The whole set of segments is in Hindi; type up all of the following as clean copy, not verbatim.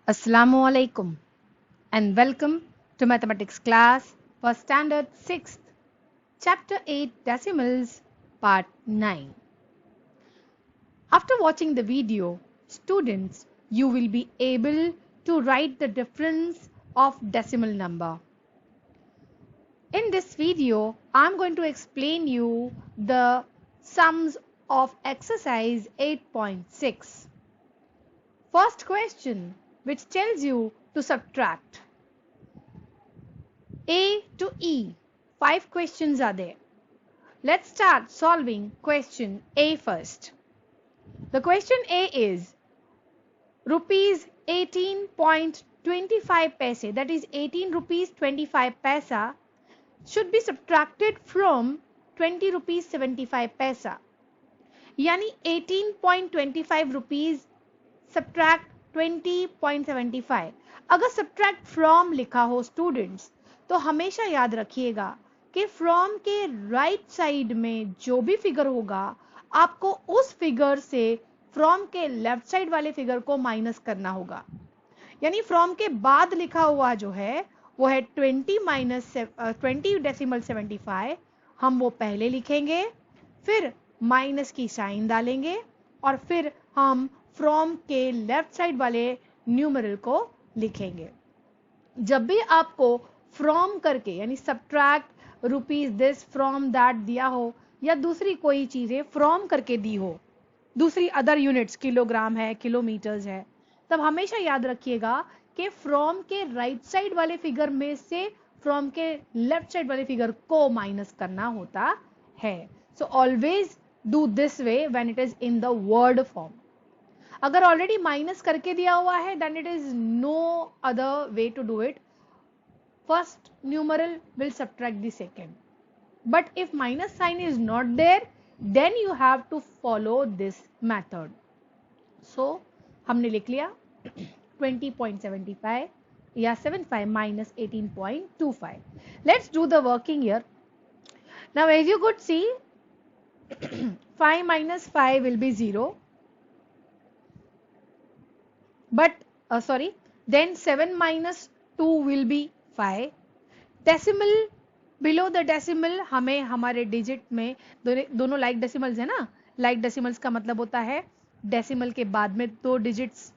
Assalamu alaikum and welcome to mathematics class for standard 6th, chapter 8 decimals, part 9. After watching the video, students, you will be able to write the difference of decimal number. In this video, I am going to explain you the sums of exercise 8.6. First question, which tells you to subtract A to E. 5 questions are there. Let's start solving question A first. The question A is rupees 18.25 paise, that is 18 rupees 25 paisa, should be subtracted from 20 rupees 75 paisa. यानी 18.25 रुपीज सब्ट्रैक्ट 20.75. अगर सब्ट्रैक्ट फ्रॉम लिखा हो स्टूडेंट्स तो हमेशा याद रखिएगा कि फ्रॉम के राइट साइड में जो भी फिगर होगा आपको उस फिगर से फ्रॉम के लेफ्ट साइड वाले फिगर को माइनस करना होगा. यानी फ्रॉम के बाद लिखा हुआ जो है वो है 20 डेसिमल 75. हम वो पहले लिखेंगे, फिर माइनस की साइन डालेंगे और फिर हम फ्रॉम के लेफ्ट साइड वाले न्यूमरल को लिखेंगे. जब भी आपको फ्रॉम करके यानी subtract rupees this from that दिया हो या दूसरी कोई चीजें फ्रॉम करके दी हो, दूसरी अदर यूनिट्स किलोग्राम है, किलोमीटर्स है, तब हमेशा याद रखिएगा कि फ्रॉम के राइट साइड वाले फिगर में से फ्रॉम के लेफ्ट साइड वाले फिगर को माइनस करना होता है. So always do this way when it is in the word form. अगर ऑलरेडी माइनस करके दिया हुआ है then it is no other way to do it. First numeral will subtract the second, but if minus sign is not there then you have to follow this method. So हमने लिख लिया 20.75 या 75 minus 18.25. Let's do the working here. Now as you could see 5 minus 5 will be 0. But then 7 minus 2 will be 5. Decimal below the decimal हमें हमारे डिजिट में दोनों लाइक डेसिमल्स है ना. लाइक डेसिमल्स का मतलब होता है डेसिमल के बाद में 2 डिजिट्स,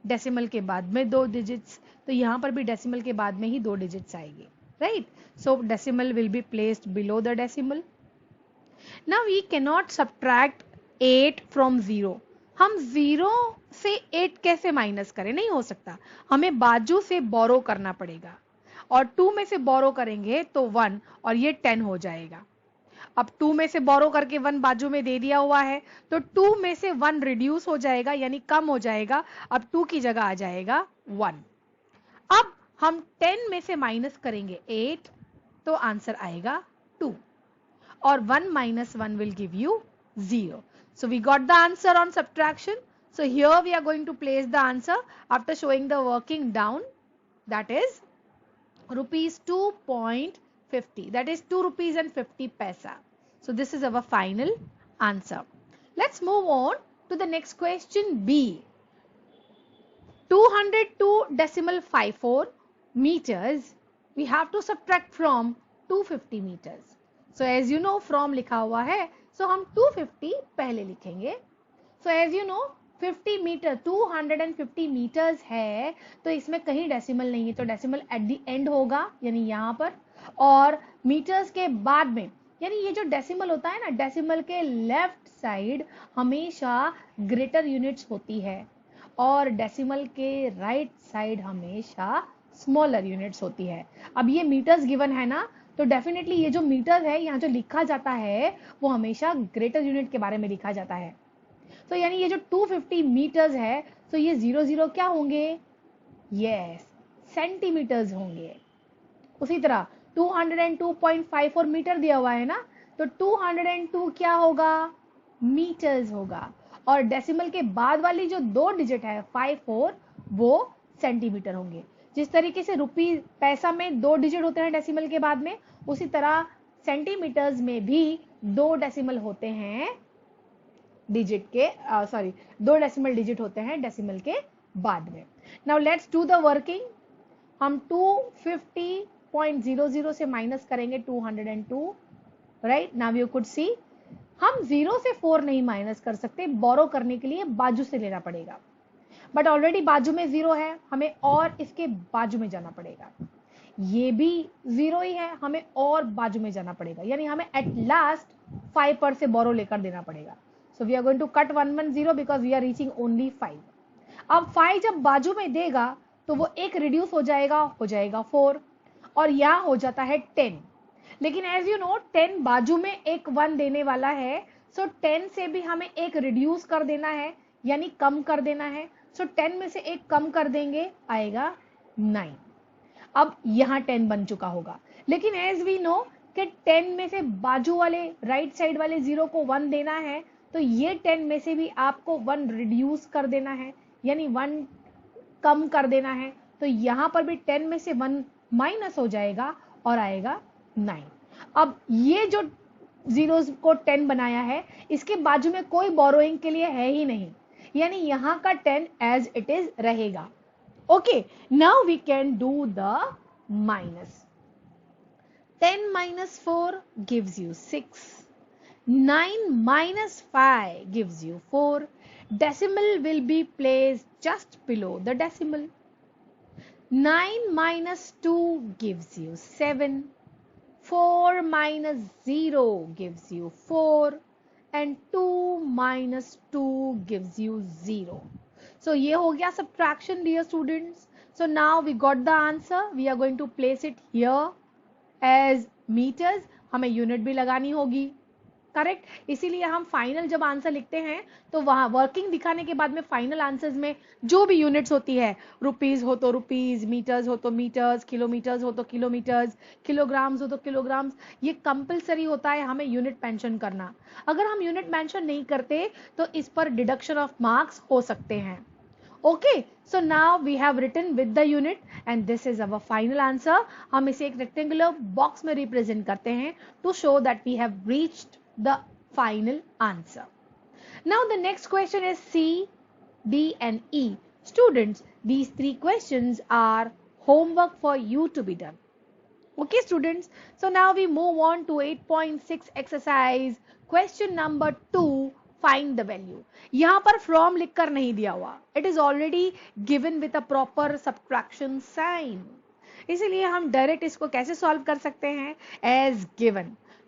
डेसिमल के बाद में 2 डिजिट्स. तो यहां पर भी डेसिमल के बाद में ही 2 डिजिट्स आएगी, right. So decimal will be placed below the decimal. Now we can not subtract 8 from 0. हम 0 से 8 कैसे माइनस करें, नहीं हो सकता. हमें बाजू से बोरो करना पड़ेगा और 2 में से बोरो करेंगे तो 1 और ये 10 हो जाएगा. अब 2 में से बोरो करके 1 बाजू में दे दिया हुआ है तो 2 में से 1 रिड्यूस हो जाएगा यानी कम हो जाएगा. अब 2 की जगह आ जाएगा 1. अब हम 10 में से माइनस करेंगे 8 तो आंसर आएगा 2 और 1 minus 1 will give you 0. So we got the answer on subtraction. So here we are going to place the answer after showing the working down, that is rupees 2.50, that is 2 rupees and 50 paisa. So this is our final answer. Let's move on to the next question B. 202.54 meters we have to subtract from 250 meters. So as you know from लिखा हुआ है, so हम 250 पहले लिखेंगे. So as you know 50 meter 250 meters है तो इसमें कहीं डेसिमल नहीं है तो डेसिमल एट द एंड होगा यानी यहाँ पर, और मीटर्स के बाद में यानी ये जो डेसिमल होता है ना, डेसिमल के लेफ्ट साइड हमेशा ग्रेटर यूनिट्स होती है और डेसिमल के राइट साइड हमेशा स्मॉलर यूनिट्स होती है. अब ये मीटर्स गिवन है ना तो डेफिनेटली ये जो मीटर है यहाँ जो लिखा जाता है वो हमेशा ग्रेटर यूनिट के बारे में लिखा जाता है. तो यानी ये जो 250 मीटर्स है तो ये 00 क्या होंगे, यस सेंटीमीटर्स होंगे. उसी तरह 202.54 मीटर दिया हुआ है ना तो 202 क्या होगा, मीटर्स होगा. और डेसिमल के बाद वाली जो 2 डिजिट है 54 वो सेंटीमीटर होंगे. जिस तरीके से रुपीज पैसा में 2 डिजिट होते हैं डेसिमल के बाद में, उसी तरह सेंटीमीटर्स में भी 2 डेसिमल होते हैं डिजिट के 2 डेसिमल डिजिट होते हैं डेसिमल के बाद में। Now let's do the working. हम 250.00 से माइनस करेंगे 202, राइट। नाउ यू कुड सी हम 0 से 4 नहीं माइनस कर सकते, बोरो करने के लिए बाजू से लेना पड़ेगा, बट ऑलरेडी बाजू में 0 है, हमें और इसके बाजू में जाना पड़ेगा। ये भी 0 ही है, हमें और बाजू में जाना पड़ेगा, यानी हमें एट लास्ट 5 पर से बोरो लेकर देना पड़ेगा। So we are going to cut 110 because we are reaching only 5। अब 5 जब बाजू में देगा तो वो एक रिड्यूस हो जाएगा 4, और यहां हो जाता है 10। लेकिन एज यू नो 10 बाजू में एक 1 देने वाला है, सो 10 से भी हमें एक रिड्यूस कर देना है, यानी कम कर देना है। सो 10 में से एक कम कर देंगे, आएगा 9। अब यहां 10 बन चुका होगा, लेकिन एज वी नो कि 10 में से बाजू वाले राइट साइड वाले 0 को 1 देना है, तो ये 10 में से भी आपको 1 रिड्यूस कर देना है, यानी 1 कम कर देना है। तो यहां पर भी 10 में से 1 माइनस हो जाएगा और आएगा 9। अब ये जो जीरोस को 10 बनाया है, इसके बाजू में कोई बोरोइंग के लिए है ही नहीं, यानी यहां का 10 एज इट इज रहेगा। Okay, now we can do the minus. 10 minus 4 gives you 6. 9 minus 5 gives you 4. Decimal will be placed just below the decimal. 9 minus 2 gives you 7. 4 minus 0 gives you 4. And 2 minus 2 gives you 0. So ये हो गया subtraction dear students. So now we got the answer. We are going to place it here as meters. हमें यूनिट भी लगानी होगी, करेक्ट। इसीलिए हम फाइनल जब आंसर लिखते हैं तो वहां वर्किंग दिखाने के बाद में फाइनल आंसर्स में जो भी यूनिट्स होती है, रुपीज हो तो रुपीज, मीटर्स हो तो मीटर्स, किलोमीटर्स हो तो किलोमीटर्स, किलोग्राम्स हो तो किलोग्राम्स, ये कंपलसरी होता है हमें यूनिट मेंशन करना। अगर हम यूनिट मेंशन नहीं करते तो इस पर डिडक्शन ऑफ मार्क्स हो सकते हैं। Okay, so now we have written with the unit and this is our final answer. हम इसे एक rectangular box में represent करते हैं to show that we have reached the final answer. Now the next question is C, D and E. Students, these 3 questions are homework for you to be done. Okay students, so now we move on to 8.6 exercise question number 2. Find the value. यहां पर from लिखकर नहीं दिया हुआ, it is already given with a proper subtraction sign. इसीलिए हम डायरेक्ट इसको कैसे सॉल्व कर सकते हैं, as given.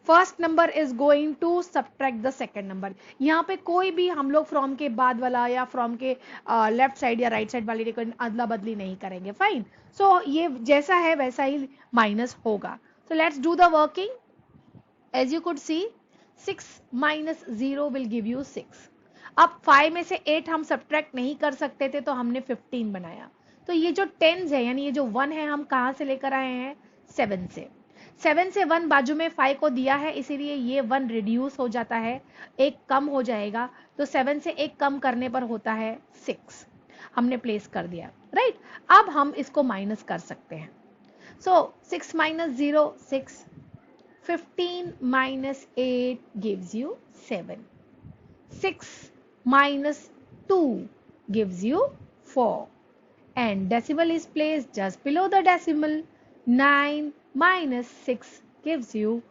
First number is going to subtract the second number. यहाँ पे कोई भी हम लोग फ्रॉम के बाद वाला या फ्रॉम के लेफ्ट साइड या राइट साइड वाली अदला बदली नहीं करेंगे, फाइन। सो ये जैसा है वैसा ही माइनस होगा। So let's do the working. As you could see 6 minus 0 will give you 6. अब 5 में से 8 हम सब्ट्रैक्ट नहीं कर सकते थे तो हमने 15 बनाया। तो ये जो 10s है यानी ये जो 1 है हम कहां से लेकर आए हैं, 7 से। 7 से 1 बाजू में 5 को दिया है, इसीलिए ये 1 रिड्यूस हो जाता है, एक कम हो जाएगा। तो 7 से एक कम करने पर होता है 6, हमने प्लेस कर दिया, राइट। अब हम इसको माइनस कर सकते हैं। सो 6 minus 0 6, 15 minus 8 gives you 7. 6 minus 2 gives you 4. And decimal is placed just below the decimal. 9 minus 6 gives you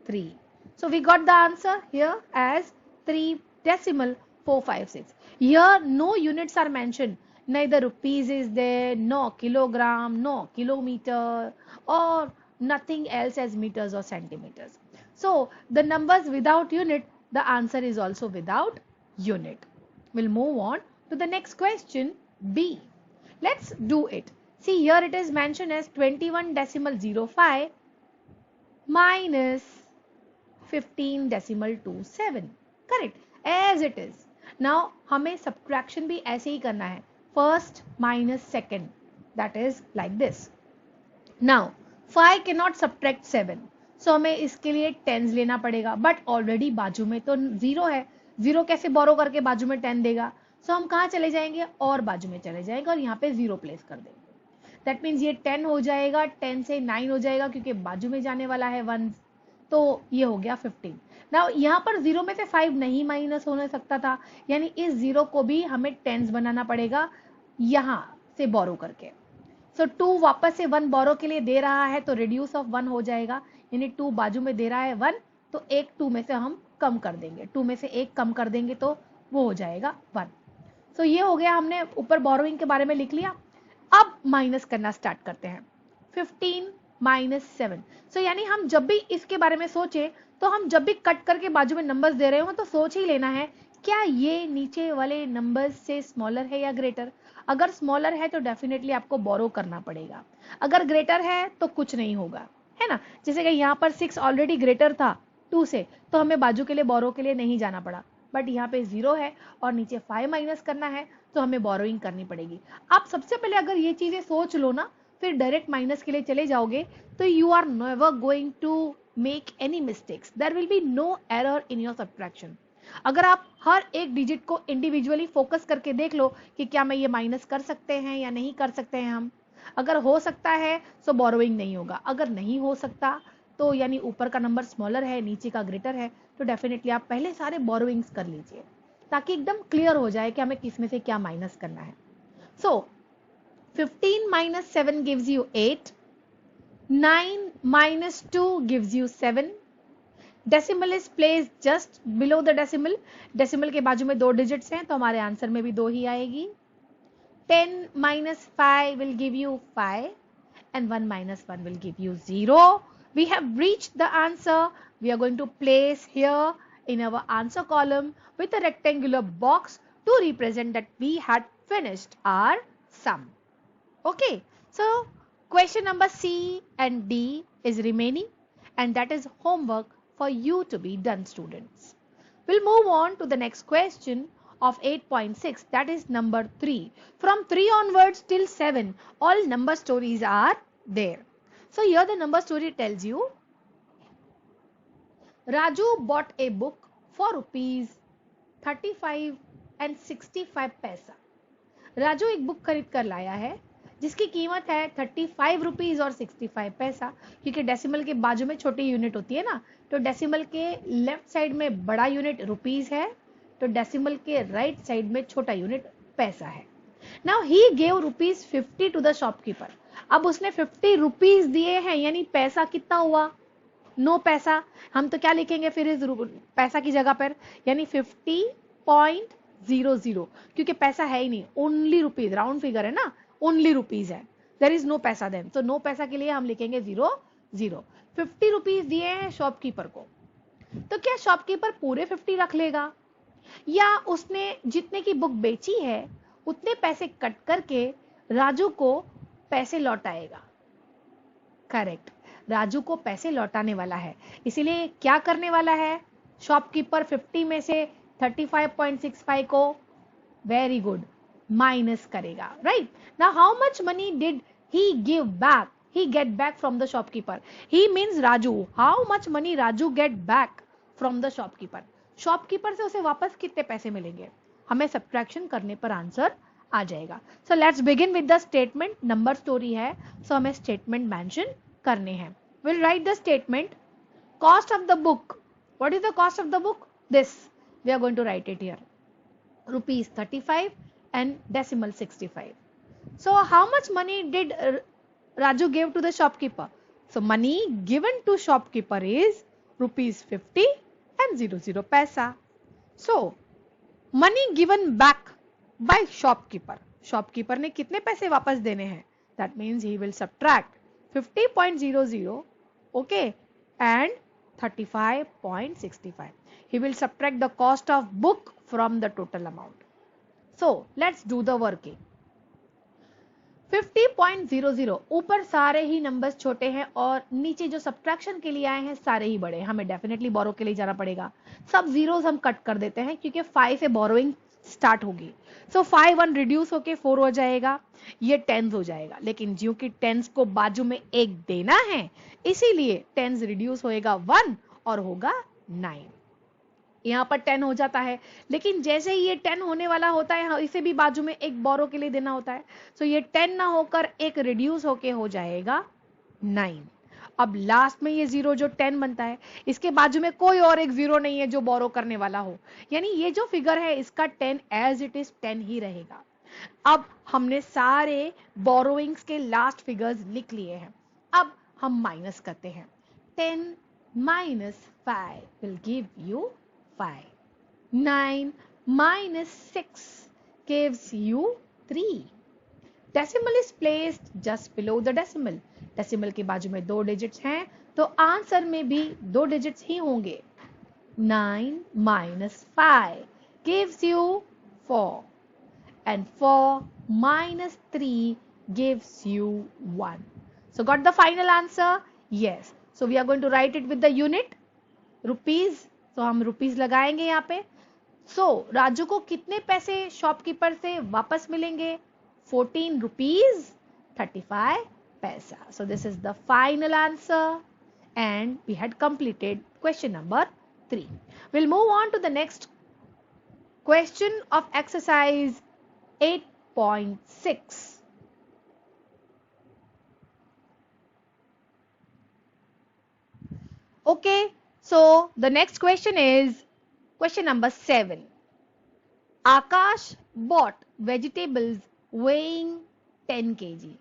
3. So we got the answer here as 3.456. Here no units are mentioned. Neither rupees is there, no kilogram, no kilometer, or nothing else as meters or centimeters. So the numbers without unit, the answer is also without unit. We'll move on to the next question, B. Let's do it. See here it is mentioned as 21.05 minus 15.27. Correct, as it is. Now हमें subtraction भी ऐसे ही करना है, first minus second, that is like this. Now 5 cannot subtract 7, so हमें इसके लिए 10s लेना पड़ेगा, बट ऑलरेडी बाजू में तो 0 है, 0 कैसे बोरो करके बाजू में 10 देगा। सो हम कहाँ चले जाएंगे, और बाजू में चले जाएंगे और यहाँ पे 0 प्लेस कर देंगे। दैट मीन्स ये 10 हो जाएगा, 10 से 9 हो जाएगा क्योंकि बाजू में जाने वाला है 1, तो ये हो गया 15। नाउ यहाँ पर 0 में से 5 नहीं माइनस होने सकता था, यानी इस 0 को भी हमें 10s बनाना पड़ेगा। यहां से बोरो करके। सो 2 वापस से 1 बोरो के लिए दे रहा है तो रिड्यूस ऑफ 1 हो जाएगा, यानी 2 बाजू में दे रहा है 1, तो एक 2 में से हम कम कर देंगे, 2 में से एक कम कर देंगे तो वो हो जाएगा 1। सो ये हो गया, हमने ऊपर बोरोइंग के बारे में लिख लिया। अब माइनस करना स्टार्ट करते हैं। 15 माइनस 7, सो यानी हम जब भी इसके बारे में सोचे तो हम जब भी कट करके बाजू में नंबर्स दे रहे हो तो सोच ही लेना है क्या ये नीचे वाले नंबर्स से स्मॉलर है या ग्रेटर। अगर स्मॉलर है तो डेफिनेटली आपको बोरो करना पड़ेगा, अगर ग्रेटर है तो कुछ नहीं होगा, है ना। जैसे कि यहाँ पर 6 ऑलरेडी ग्रेटर था 2 से, तो हमें बाजू के लिए बोरो के लिए नहीं जाना पड़ा, बट यहाँ पे 0 है और नीचे 5 माइनस करना है तो हमें बोरोइंग करनी पड़ेगी। आप सबसे पहले अगर ये चीजें सोच लो ना, फिर डायरेक्ट माइनस के लिए चले जाओगे तो you are never going to make any mistakes, there will be no error in your subtraction. अगर आप हर एक डिजिट को इंडिविजुअली फोकस करके देख लो कि क्या मैं ये माइनस कर सकते हैं या नहीं कर सकते हैं हम, अगर हो सकता है तो बोरोइंग नहीं होगा, अगर नहीं हो सकता तो यानी ऊपर का नंबर स्मॉलर है नीचे का ग्रेटर है तो डेफिनेटली आप पहले सारे बोरोइंग्स कर लीजिए ताकि एकदम क्लियर हो जाए कि हमें किस में से क्या माइनस करना है। सो 15 minus 7 gives you 8, 9 minus 2 gives you 7, decimal is place just below the decimal, decimal के बाजू में 2 डिजिट्स हैं तो हमारे आंसर में भी 2 ही आएगी। 10 minus 5 will give you 5 and 1 minus 1 will give you 0. We have reached the answer. We are going to place here in our answer column with a rectangular box to represent that we had finished our sum. Okay, so question number C and D is remaining and that is homework for you to be done, students. We'll move on to the next question of 8.6, that is number 3. From 3 onwards till 7, all number stories are there. So here the number story tells you, Raju bought a book for rupees 35 and 65 पैसा। राजू एक बुक खरीद कर लाया है जिसकी कीमत है 35 रुपीज और 65 पैसा, क्योंकि डेसिमल के बाजू में छोटी यूनिट होती है ना, तो डेसिमल के लेफ्ट साइड में बड़ा यूनिट रुपीज है तो डेसिमल के राइट साइड में छोटा यूनिट पैसा है। Now he gave rupees 50 to the shopkeeper. अब उसने 50 रुपीज दिए हैं, यानी पैसा कितना हुआ, 9 पैसा। हम तो क्या लिखेंगे फिर इस पैसा की जगह पर, यानी 50.00, क्योंकि पैसा है ही नहीं, ओनली रुपीज, राउंड फिगर है ना, ओनली रुपीज है, देयर इज नो पैसा देन, तो नो पैसा के लिए हम लिखेंगे 0 0। 50 रुपीज दिए हैं शॉपकीपर को, तो क्या शॉपकीपर पूरे 50 रख लेगा या उसने जितने की बुक बेची है उतने पैसे कट करके राजू को पैसे लौटाएगा। करेक्ट, राजू को पैसे लौटाने वाला है, इसीलिए क्या करने वाला है, शॉपकीपर 50 में से 35.65 को वेरी गुड माइनस करेगा, right. Now how much money did he give back, he get back from the shopkeeper, he means Raju, how much money Raju get back from the shopkeeper, shopkeeper से उसे वापस कितने पैसे मिलेंगे, हमें सब्ट्रैक्शन करने पर आंसर आ जाएगा। So let's begin with the statement, number story है सो हमें स्टेटमेंट मेंशन करने हैं। Will write the statement, cost of the book, what is the cost of the book, this we are going to write it here, rupees 35 and decimal 65. So how much money did Raju gave to the shopkeeper? So money given to shopkeeper is rupees 50 and 00 paisa. So money given back by shopkeeper, shopkeeper ने कितने पैसे वापस देने हैं, that means he will subtract 50.00 okay and 35.65. He will subtract the cost of book from the total amount. So let's do the working. 50.00, ऊपर सारे ही नंबर्स छोटे हैं और नीचे जो सब्ट्रैक्शन के लिए आए हैं सारे ही बड़े हैं, हमें डेफिनेटली बोरो के लिए जाना पड़ेगा। सब जीरोस हम कट कर देते हैं क्योंकि 5 से बोरोइंग स्टार्ट होगी। सो 5 1 रिड्यूस होके 4 हो जाएगा, ये टेंस हो जाएगा, लेकिन ज्यों की टेंस को बाजू में एक देना है इसीलिए टेंस रिड्यूस होएगा 1 और होगा 9। यहाँ पर 10 हो जाता है, लेकिन जैसे ही ये 10 होने वाला होता है इसे भी बाजू में एक बोरो के लिए देना होता है, सो ये 10 ना होकर एक रिड्यूस होके हो जाएगा 9। अब लास्ट में ये 0 जो 10 बनता है इसके बाजू में कोई और एक 0 नहीं है जो बोरो करने वाला हो, यानी ये जो फिगर है इसका 10 एज इट इज 10 ही रहेगा। अब हमने सारे बोरोइंग्स के लास्ट फिगर्स लिख लिए हैं। अब हम माइनस करते हैं। 10 minus 5 will give you 5. 9 minus 6 gives you 3. Decimal is placed just below the decimal. Decimal के बाजू में 2 डिजिट्स हैं, तो आंसर में भी 2 डिजिट्स ही होंगे। 9 minus 5 gives you 4. And 4 minus 3 gives you 1. So got the final answer? Yes. So we are going to write it with the unit rupees. So हम rupees लगाएंगे यहाँ पे। So राजू को कितने पैसे शॉपकीपर से वापस मिलेंगे? 14 rupees 35 paisa. So this is the final answer and we had completed question number 3. We'll move on to the next question of exercise 8.6. Okay, so the next question is question number 7. Akash bought vegetables weighing 10 kg.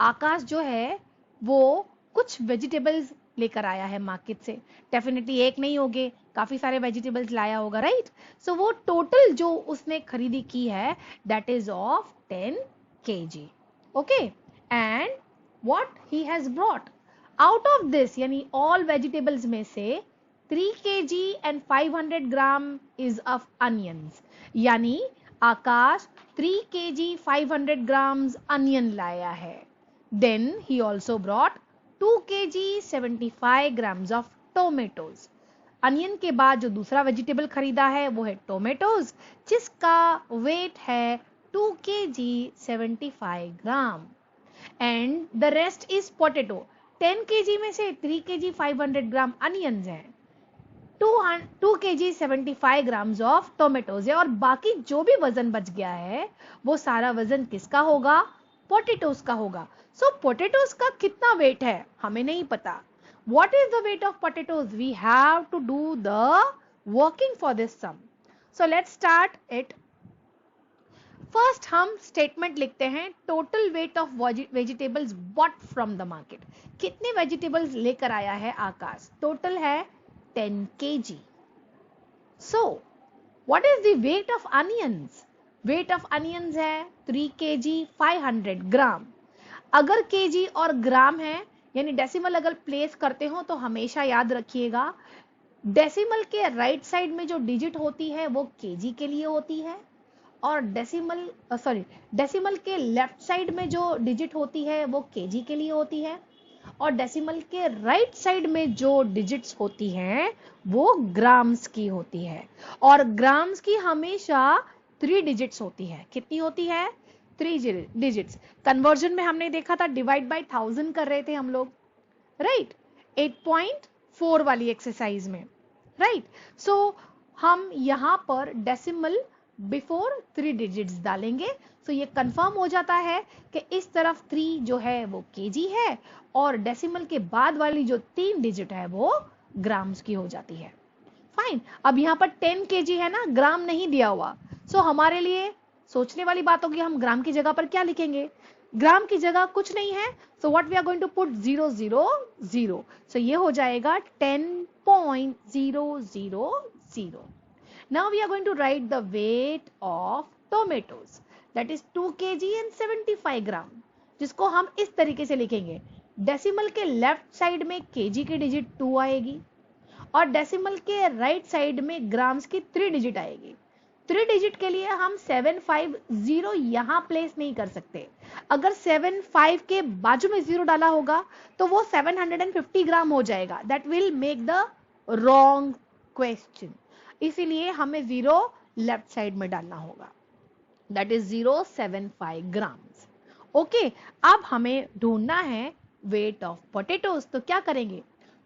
आकाश जो है वो कुछ वेजिटेबल्स लेकर आया है मार्केट से। डेफिनेटली एक नहीं होंगे, काफी सारे वेजिटेबल्स लाया होगा, राइट? सो वो टोटल जो उसने खरीदी की है that is of 10 kg. Okay, and what he has brought out of this, यानी ऑल वेजिटेबल्स में से 3 kg and 500 gram is of onions, यानी आकाश 3 kg 500 grams अनियन लाया है। Then he also brought 2 kg 75 grams of tomatoes. Onion के बाद जो दूसरा वेजिटेबल खरीदा है वो है टोमेटोज, जिसका वेट है 2 kg 75 gram. And the rest is potato. 10 kg में से 3 kg 500 ग्राम अनियंस हैं, 2 kg 75 ग्राम्स ऑफ टोमेटोज है, और बाकी जो भी वजन बच गया है वो सारा वजन किसका होगा? पोटैटोज का होगा। सो पोटैटोज का कितना वेट है हमें नहीं पता। What is the weight of potatoes? We have to do the working for this sum. So let's start it. First हम स्टेटमेंट लिखते हैं, total weight of vegetables bought from the market. कितने वेजिटेबल्स लेकर आया है आकाश? टोटल है 10 kg. So, what is the weight of onions? Weight of onions है 3 kg 500 ग्राम। अगर kg और ग्राम है, यानी डेसिमल अगर प्लेस करते हो तो हमेशा याद रखिएगा डेसिमल के राइट साइड में जो डिजिट होती है वो kg के लिए होती है, और डेसिमल के लेफ्ट साइड में जो डिजिट होती है वो kg के लिए होती है, और डेसिमल के राइट साइड में जो डिजिट्स होती हैं वो ग्राम्स की होती है, और ग्राम्स की हमेशा 3 डिजिट्स होती है। कितनी होती है? 3 डिजिट्स। कन्वर्जन में हमने देखा था डिवाइड बाय 1000 कर रहे थे हम लोग, राइट? 8.4 वाली एक्सरसाइज में, राइट? सो हम यहां पर डेसिमल बिफोर 3 डिजिट्स डालेंगे, सो ये कंफर्म हो जाता है कि इस तरफ 3 जो है वो kg है, और डेसिमल के बाद वाली जो 3 डिजिट है वो ग्राम्स की हो जाती है। फाइन। अब यहाँ पर 10 kg है ना, ग्राम नहीं दिया हुआ, सो हमारे लिए सोचने वाली बात होगी हम ग्राम की जगह पर क्या लिखेंगे? ग्राम की जगह कुछ नहीं है, so what we are going to put 000, so ये हो जाएगा 10.000. Now we are going to write the weight of tomatoes, that is 2 kg and 75 ग्राम, जिसको हम इस तरीके से लिखेंगे। डेसिमल के लेफ्ट साइड में kg की डिजिट 2 आएगी, और डेसिमल के राइट साइड में ग्राम्स की 3 डिजिट आएगी। 3 डिजिट के लिए हम 750 यहां प्लेस नहीं कर सकते। अगर 75 के बाजू में 0 डाला होगा तो वो 750 ग्राम हो जाएगा, that will make the wrong question. इसीलिए हमें 0 लेफ्ट साइड में डालना होगा, दैट इज 075 ग्राम्स। ओके, अब हमें ढूंढना है वेट ऑफ पोटैटोज। तो क्या करेंगे?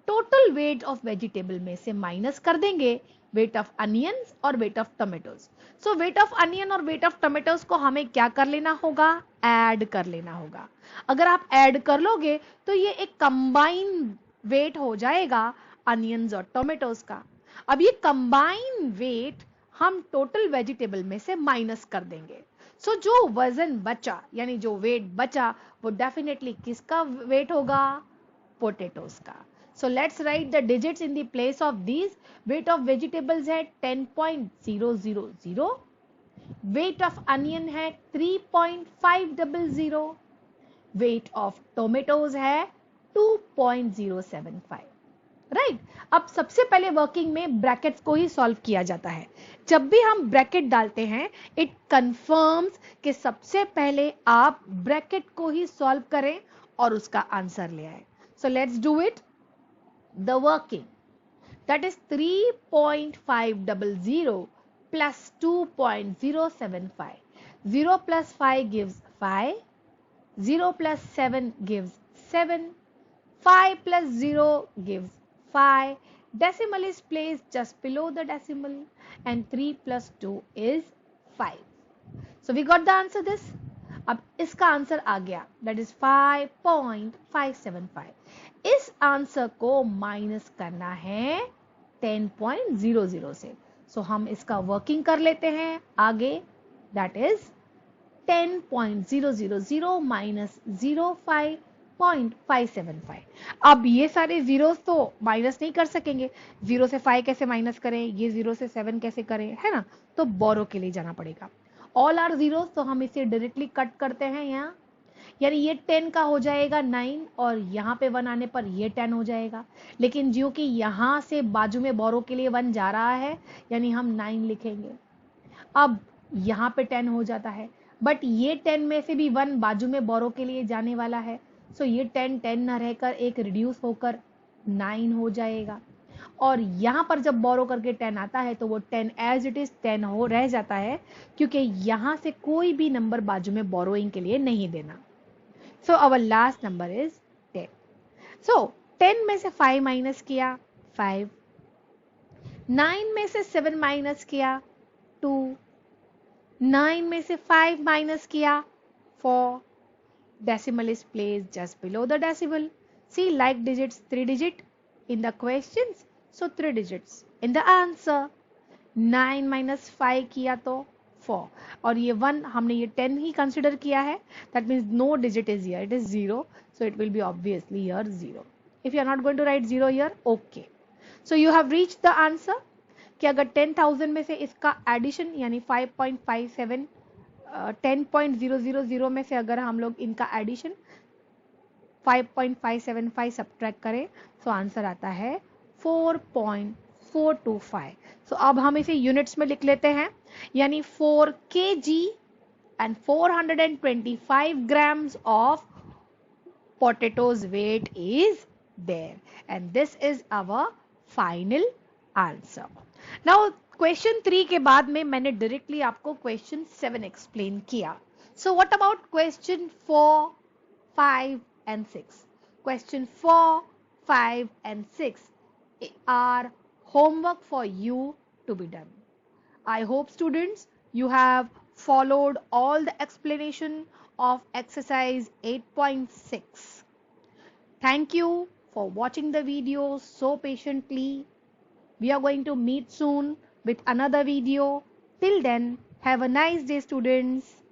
टोटल वेट ऑफ वेजिटेबल में से माइनस कर देंगे वेट ऑफ अनियंस और weight of tomatoes. So weight of onion और वेट ऑफ टोमेटोज को हमें क्या कर लेना होगा? ऐड कर लेना होगा। अगर आप ऐड कर लोगे तो ये एक कंबाइन वेट हो जाएगा अनियंस और टोमेटोज का। अब ये कंबाइन वेट हम टोटल वेजिटेबल में से माइनस कर देंगे। सो जो वजन बचा यानी जो वेट बचा वो डेफिनेटली किसका वेट होगा? पोटैटोज का. So let's write the digits in the place of these. Weight of vegetables है 10.000. Weight of onion है 3.500. Weight of tomatoes है 2.075. राइट अब सबसे पहले वर्किंग में ब्रैकेट्स को ही सॉल्व किया जाता है. जब भी हम ब्रैकेट डालते हैं इट कंफर्म्स कि सबसे पहले आप ब्रैकेट को ही सॉल्व करें और उसका आंसर ले आए. सो let's do it. The working that is 3.500 plus 2.075. 0 plus 5 gives 5. 0 plus 7 gives 7. 5 plus 0 gives 5. Decimal is placed just below the decimal and 3 plus 2 is 5. So we got the answer this. अब इसका आंसर आ गया that is 5.575. इस आंसर को माइनस करना है 10.00 से. So हम इसका वर्किंग कर लेते हैं आगे. that is 10.000 minus 05.575. अब ये सारे जीरोस तो माइनस नहीं कर सकेंगे. 0 से 5 कैसे माइनस करें, ये 0 से 7 कैसे करें, है ना. तो बोरो के लिए जाना पड़ेगा. ऑल आर जीरोस तो हम इसे डायरेक्टली कट करते हैं यहाँ. यानी ये 10 का हो जाएगा 9 और यहाँ पे 1 आने पर ये 10 हो जाएगा. लेकिन जो कि यहाँ से बाजू में बोरो के लिए 1 जा रहा है यानी हम 9 लिखेंगे. अब यहाँ पे 10 हो जाता है बट ये 10 में से भी 1 बाजू में बोरो के लिए जाने वाला है. सो ये 10 ना रहकर एक रिड्यूस होकर 9 हो जाएगा. और यहाँ पर जब बोरो करके 10 आता है तो वो 10 एज इट इज 10 हो रह जाता है क्योंकि यहाँ से कोई भी नंबर बाजू में बोरोइंग के लिए नहीं देना. So our last number is 10. So 10 में से 5 माइनस किया 5. 9 में से 7 माइनस किया 2. 9 में से 5 माइनस किया 4. Decimal is placed just below the decimal. See like digits 3 digit in the questions. So 3 digits in the answer. 9 minus 5 किया तो 4. और ये 1 हमने ये 10 ही consider किया है. That means no digit is here. It is 0. So it will be obviously here 0. If you are not going to write 0 here, okay. So you have reached the answer. कि अगर 10,000 में से इसका एडिशन यानी 5.57 10.000 में से अगर हम लोग इनका एडिशन 5.575 सब्ट्रैक्ट करें तो आंसर आता है 4.425. सो अब हम इसे यूनिट्स में लिख लेते हैं यानी 4 kg and 425 grams of potatoes weight is there and this is our final answer. Now question 3 के बाद में मैंने डायरेक्टली आपको क्वेश्चन 7 एक्सप्लेन किया. So what about question 4, 5 and 6? Question 4, 5 and 6 are homework for you to be done. I hope students you have followed all the explanation of exercise 8.6. Thank you for watching the video so patiently. We are going to meet soon with another video. Till then, have a nice day, students.